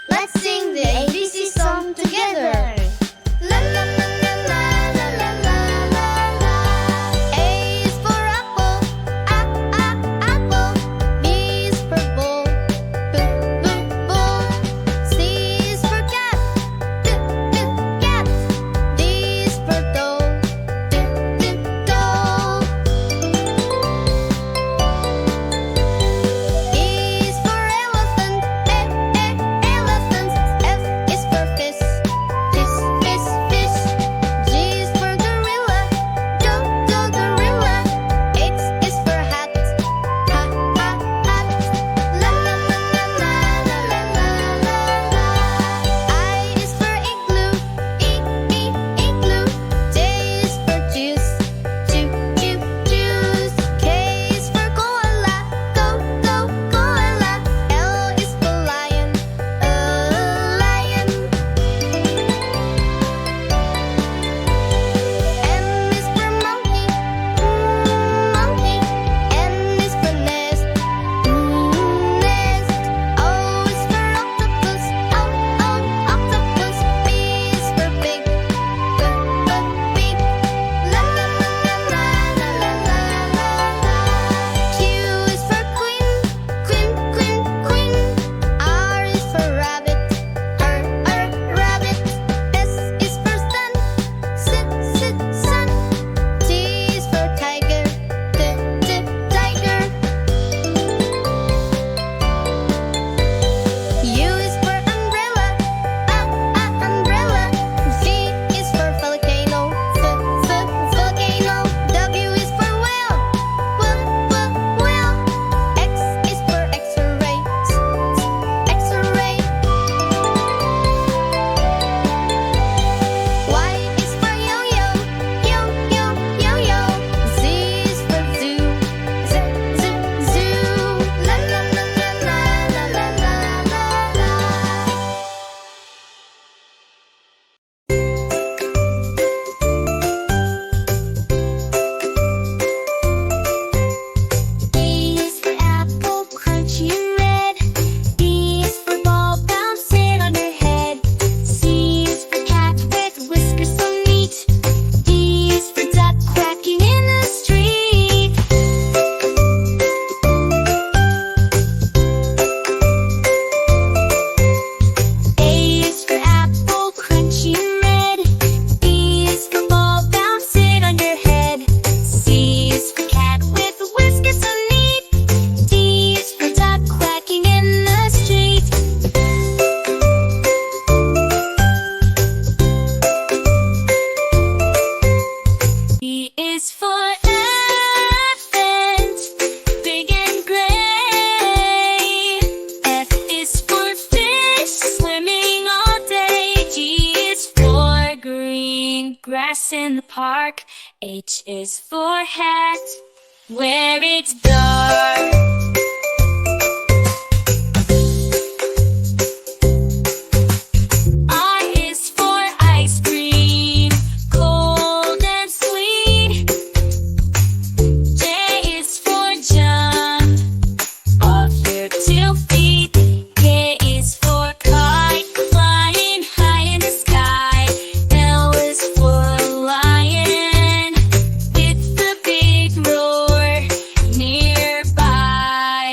Let's sing the ABC song together. La la la la la la la la la la. A is for apple, apple. B is for ball, ball. C is for cat, cat. D is for doll, doll. E is for elephant, elephant. F is for fish, fish. G is for gorilla, gorilla. H is for hat, hat. La la la la la la la la la. I is for igloo, igloo. J is for juice, juice. K is for koala, koala. L is for lion, lion. M is for monkey, monkey. N is for nest, nest. O is for octopus, octopus. P is for pig, pig. La la la la la la la la la. Q is for queen. R is for rabbit, rabbit. S is for sun, sun. T is for tiger, tiger. U is for umbrella, umbrella. V is for volcano, volcano. W is for whale, whale. X is for X-ray, X-ray. Y is for yo-yo, yo-yo. Z is for zoo, zoo. La la la la la la la la la. A is for apple, crunchy and red. B is for ball, bouncing on your head. C is for cat with whiskers so neat. D is for duck quacking in the street. A is for apple, crunchy and red. B is for ball, bouncing on your head. C is for cat with whiskers so neat. D is for duck quacking in the street. E is for elephant, big and gray. F is for fish, swimming all day. G is for green grass in the park. H is for hat, where it's dark. I is for ice cream, cold and sweet. J is for jump, off your 2 feet. K is for kite, flying high in the sky. L is for lion, with the big roar nearby.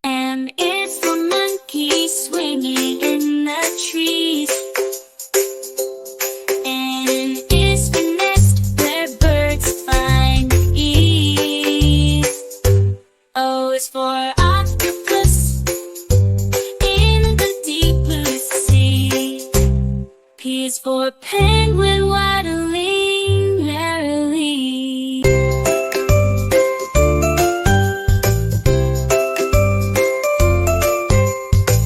M is for monkey, swinging in the trees. N is for nest, where birds find ease. O is for octopus, in the deep blue sea. P is for penguin, waddling merrily.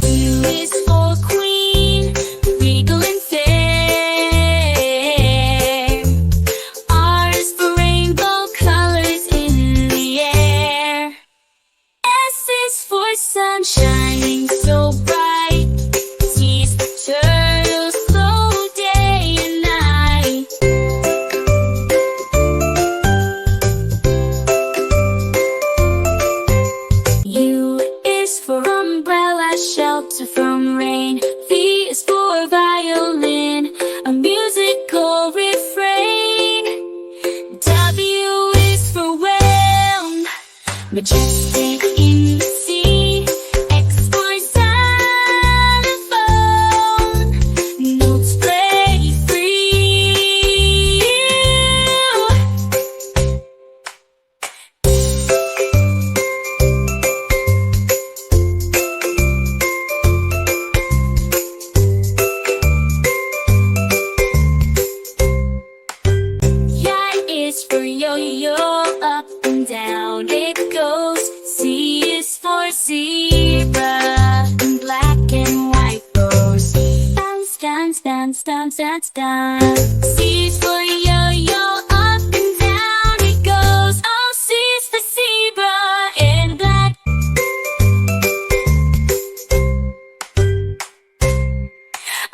Q is for queen, regal and fair. R is for rainbow colors in the air. S is for sun shining so bright. T is for turtle, slow day and night. Majestic in the sea, X-Y xylophone, notes play free. Y is for yo-yo, up and down it goes. Z is for zebra, and black and white goes. Bounce, dance, dance, dance, dance, dance. C is for yo-yo, up and down it goes. Oh, C is for zebra and black.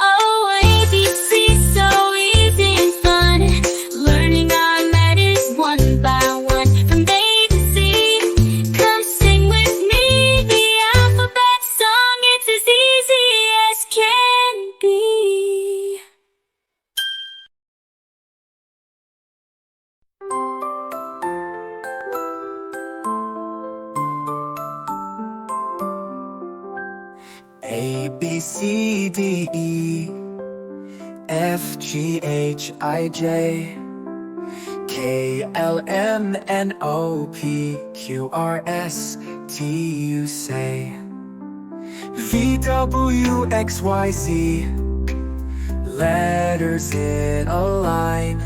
Oh, ABC, so easy and fun. Learning our letters one by one from A to Z. Come sing with me the alphabet song. It's as easy as can be. A, B, C, D, E, F, G, H, I, J, K, L, M, N, O, P, Q, R, S, T, U, say. V, W, X, Y, Z, letters in a line.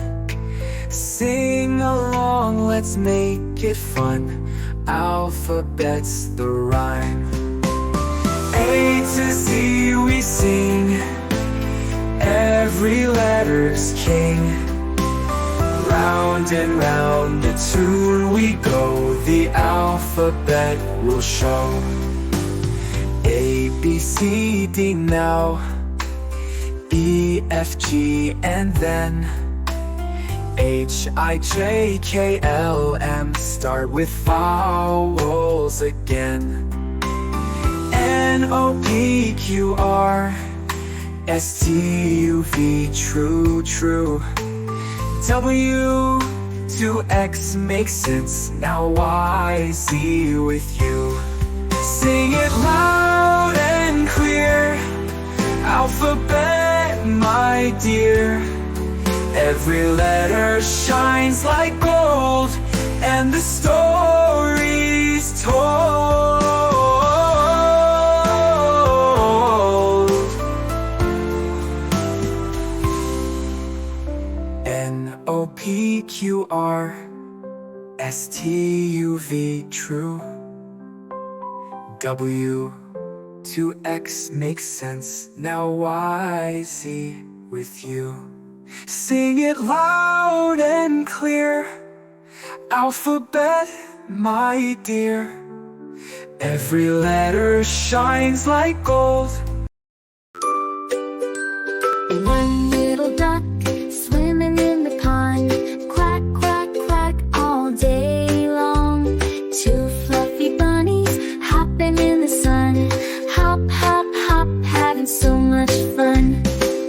Sing along, let's make it fun. Alphabet's the rhyme. A to Z we sing, every letter's king. Round and round the tune we go, the alphabet will show. A, B, C, D now, E, F, G, and then H, I, J, K, L, M. Start with vowels again. N, O, P, Q, R, S, T, U, V, true, true. W to X makes sense, now Y, Z with you. Sing it loud and clear, alphabet, my dear. Every letter shines like gold, and the story's told. N, O, P, Q, R, S, T, U, V, true. W to X makes sense, now Y, Z with you. Sing it loud and clear, alphabet, my dear. Every letter shines like gold. One little duck swimming in the pond, quack, quack, quack all day long. Two fluffy bunnies hopping in the sun, hop, hop, hop, having so much fun.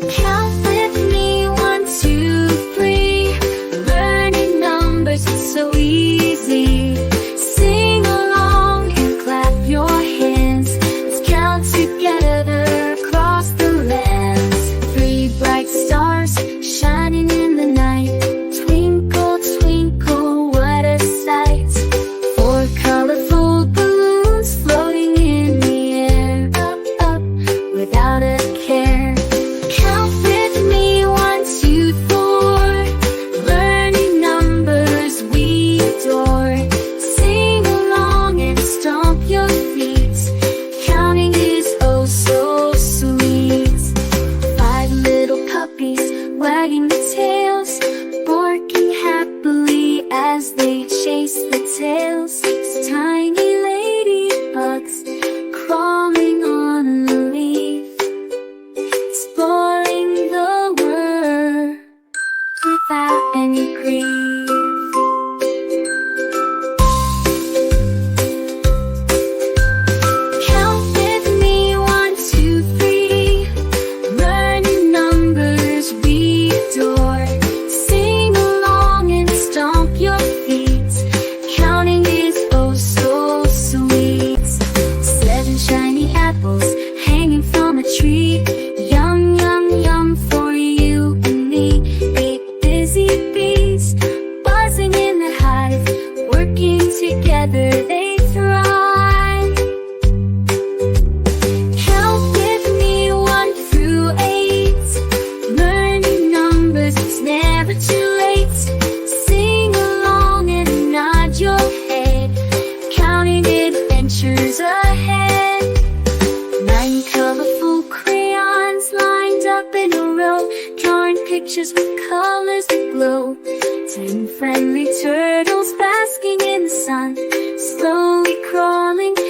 Count with me, 1, 2, 3. Learning numbers is so easy. Sing along and clap your hands. Let's count together across the lands. 3 bright stars shining in the night. Twinkle, twinkle, what a sight. 4 colorful balloons floating in the air. Up, up, without a care. Count with me, 1, 2, 4. Learning numbers we adore. Sing along and stomp your feet. Counting is oh so sweet. 5 little puppies wagging their tails, barking happily as they chase the tails. 6 tiny ladybugs crawling on a leaf, exploring the world without any grief. Count with me, 1, 2, 3. Learning numbers we adore. Sing along and stomp your feet. Counting is oh so sun, slowly crawling